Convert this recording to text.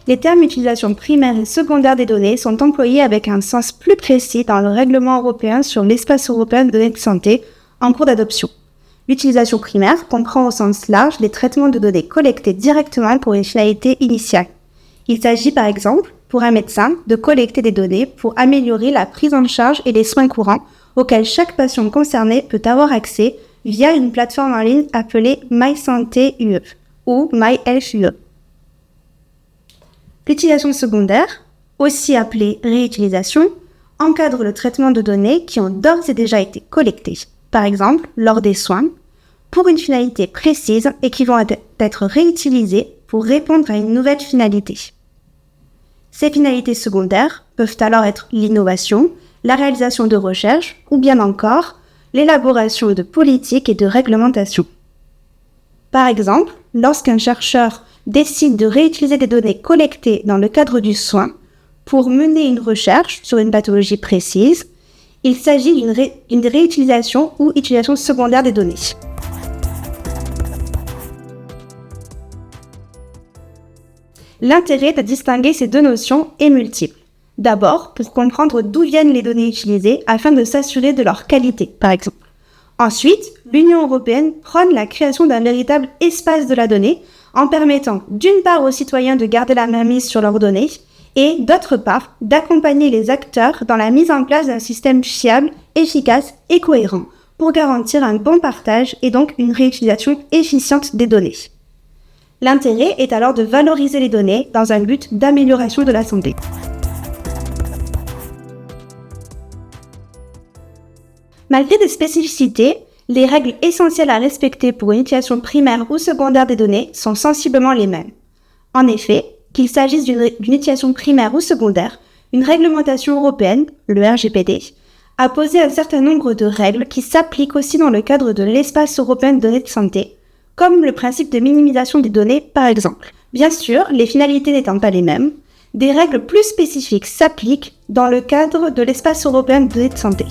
les termes utilisation primaire et secondaire des données sont employés avec un sens plus précis dans le règlement européen sur l'espace européen de données de santé en cours d'adoption. L'utilisation primaire comprend au sens large les traitements de données collectées directement pour une finalité initiale. Il s'agit par exemple, pour un médecin, de collecter des données pour améliorer la prise en charge et les soins courants auxquels chaque patient concerné peut avoir accès via une plateforme en ligne appelée MySanté.UE ou MyHealth.UE. L'utilisation secondaire, aussi appelée réutilisation, encadre le traitement de données qui ont d'ores et déjà été collectées, par exemple lors des soins, pour une finalité précise et qui vont être réutilisées pour répondre à une nouvelle finalité. Ces finalités secondaires peuvent alors être l'innovation, la réalisation de recherches ou bien encore l'élaboration de politiques et de réglementations. Par exemple, lorsqu'un chercheur décide de réutiliser des données collectées dans le cadre du soin pour mener une recherche sur une pathologie précise, il s'agit d'une réutilisation ou utilisation secondaire des données. L'intérêt de distinguer ces deux notions est multiple. D'abord, pour comprendre d'où viennent les données utilisées afin de s'assurer de leur qualité, par exemple. Ensuite, l'Union européenne prône la création d'un véritable espace de la donnée en permettant d'une part aux citoyens de garder la main mise sur leurs données et d'autre part d'accompagner les acteurs dans la mise en place d'un système fiable, efficace et cohérent pour garantir un bon partage et donc une réutilisation efficiente des données. L'intérêt est alors de valoriser les données dans un but d'amélioration de la santé. Malgré des spécificités, les règles essentielles à respecter pour une utilisation primaire ou secondaire des données sont sensiblement les mêmes. En effet, qu'il s'agisse d'une utilisation primaire ou secondaire, une réglementation européenne, le RGPD, a posé un certain nombre de règles qui s'appliquent aussi dans le cadre de l'espace européen de données de santé, comme le principe de minimisation des données par exemple. Bien sûr, les finalités n'étant pas les mêmes, des règles plus spécifiques s'appliquent dans le cadre de l'espace européen de données de santé.